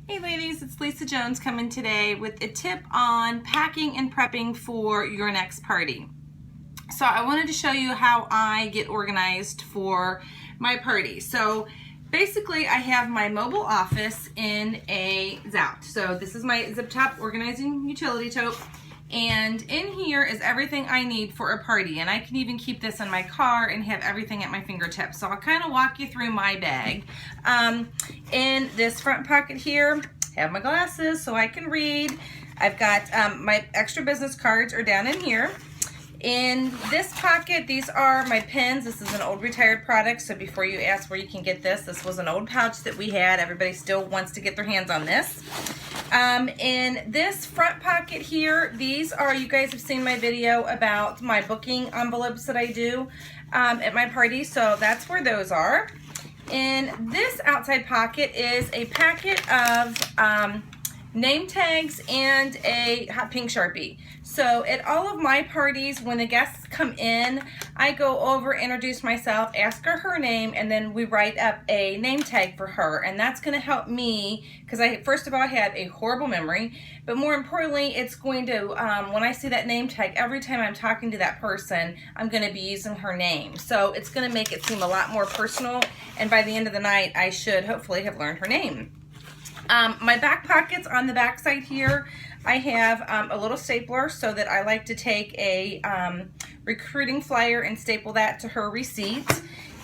Hey ladies, it's Lisa Jones coming today with a tip on packing and prepping for your next party. So I wanted to show you how I get organized for my party. So basically I have my mobile office in a Zouch. So this is my zip top organizing utility tote. And in here is everything I need for a party, and I can even keep this in my car and have everything at my fingertips. So I'll kind of walk you through my bag. In this front pocket here, I have my glasses so I can read. I've got my extra business cards are down in here. In this pocket, these are my pens. This is an old retired product, so before you ask where you can get this, this was an old pouch that we had. Everybody still wants to get their hands on this. In this front pocket here, these are, you guys have seen my video about my booking envelopes that I do at my party, so that's where those are. In this outside pocket is a packet of name tags and a hot pink Sharpie. So at all of my parties, when the guests come in, I go over, introduce myself, ask her name, and then we write up a name tag for her. And that's going to help me because first of all, I have a horrible memory, but more importantly, it's going to, when I see that name tag, every time I'm talking to that person, I'm going to be using her name. So it's going to make it seem a lot more personal. And by the end of the night, I should hopefully have learned her name. My back pockets on the back side here, I have a little stapler so that I like to take a recruiting flyer and staple that to her receipt.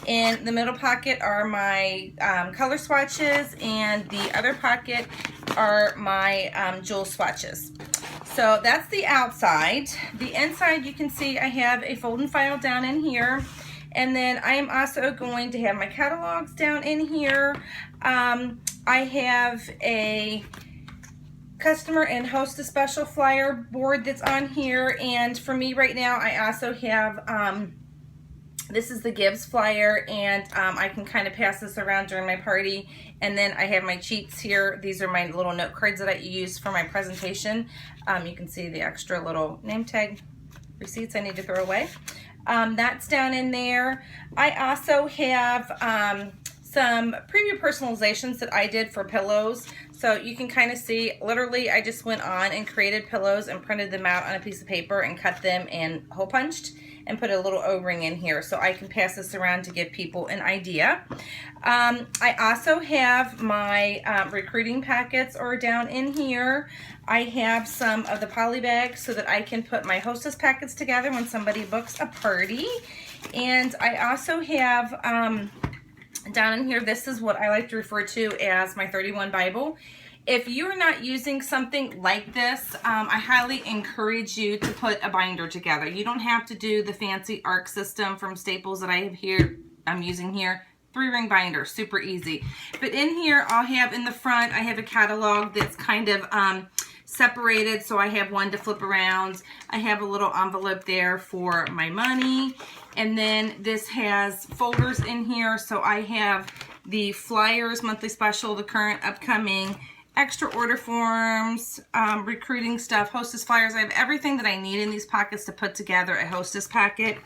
In the middle pocket are my color swatches, and the other pocket are my jewel swatches. So that's the outside. The inside, you can see I have a fold and file down in here. And then I am also going to have my catalogs down in here. I have a customer and hostess special flyer board that's on here. And for me right now, I also have, this is the Gibbs flyer, and I can kind of pass this around during my party. And then I have my cheats here. These are my little note cards that I use for my presentation. You can see the extra little name tag receipts I need to throw away. That's down in there. I also have some preview personalizations that I did for pillows. So you can kind of see, literally I just went on and created pillows and printed them out on a piece of paper and cut them and hole punched and put a little O-ring in here so I can pass this around to give people an idea. I also have my recruiting packets are down in here. I have some of the poly bags so that I can put my hostess packets together when somebody books a party. And I also have down in here, this is what I like to refer to as my 31 Bible. If you're not using something like this, I highly encourage you to put a binder together. You don't have to do the fancy ARC system from Staples that I have here. I'm using here. 3-ring binder, super easy. But in here, I'll have in the front, I have a catalog that's kind of separated, so I have one to flip around. I have a little envelope there for my money. And then this has folders in here, so I have the flyers, monthly special, the current, upcoming, extra order forms, recruiting stuff, hostess flyers. I have everything that I need in these pockets to put together a hostess packet.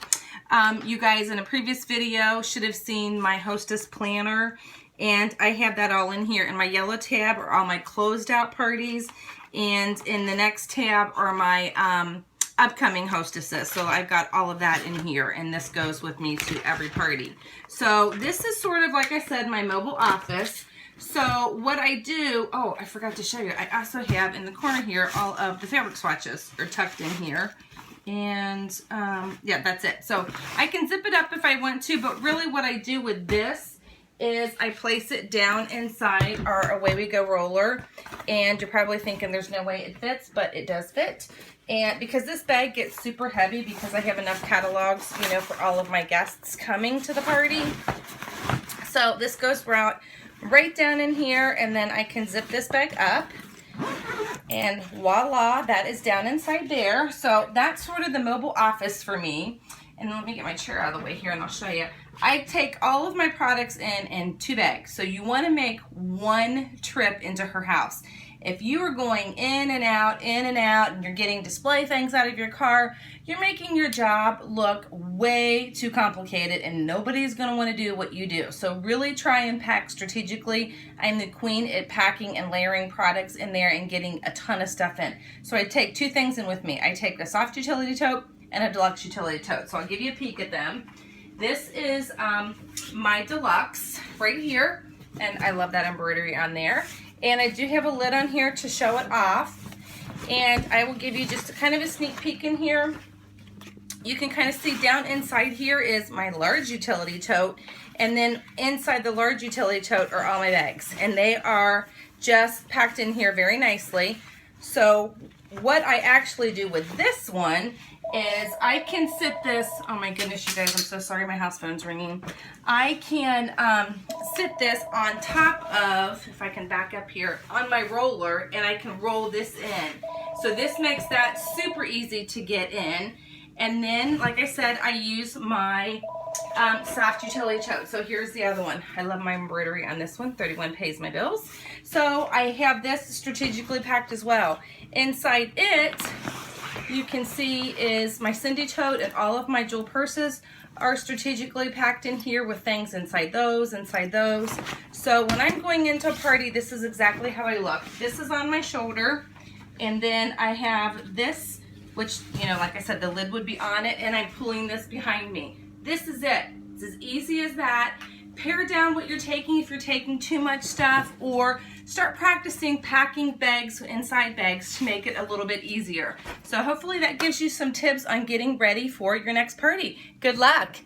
You guys in a previous video should have seen my hostess planner, and I have that all in here. In my yellow tab are all my closed out parties, and in the next tab are my upcoming hostesses. So I've got all of that in here, and this goes with me to every party. So this is sort of, like I said, my mobile office. So what I do, oh, I forgot to show you. I also have in the corner here all of the fabric swatches are tucked in here. And yeah, that's it. So I can zip it up if I want to, but really what I do with this is I place it down inside our Away We Go roller. And you're probably thinking there's no way it fits, but it does fit. And because this bag gets super heavy because I have enough catalogs, you know, for all of my guests coming to the party. So this goes right down in here, and then I can zip this bag up. And voila, that is down inside there. So that's sort of the mobile office for me. And let me get my chair out of the way here and I'll show you. I take all of my products in 2 bags. So you want to make one trip into her house. If you are going in and out, and you're getting display things out of your car, you're making your job look way too complicated, and nobody's going to want to do what you do. So really try and pack strategically. I'm the queen at packing and layering products in there and getting a ton of stuff in. So I take two things in with me. I take a soft utility tote and a deluxe utility tote. So I'll give you a peek at them. This is my deluxe right here, and I love that embroidery on there. And I do have a lid on here to show it off. And I will give you just kind of a sneak peek in here. You can kind of see down inside here is my large utility tote. And then inside the large utility tote are all my bags. And they are just packed in here very nicely. So what I actually do with this one is I can sit this, oh my goodness you guys, I'm so sorry, my house phone's ringing. I can sit this on top of, if I can back up here, on my roller, and I can roll this in. So this makes that super easy to get in. And then, like I said, I use my soft utility tote. So here's the other one. I love my embroidery on this one. 31 pays my bills. So I have this strategically packed as well. Inside it, you can see is my Cindy tote, and all of my jewel purses are strategically packed in here with things inside those. So when I'm going into a party, this is exactly how I look. This is on my shoulder, and then I have this, which, you know, like I said, the lid would be on it, and I'm pulling this behind me. This is it. It's as easy as that. Pare down what you're taking if you're taking too much stuff, or start practicing packing bags inside bags to make it a little bit easier. So hopefully that gives you some tips on getting ready for your next party. Good luck.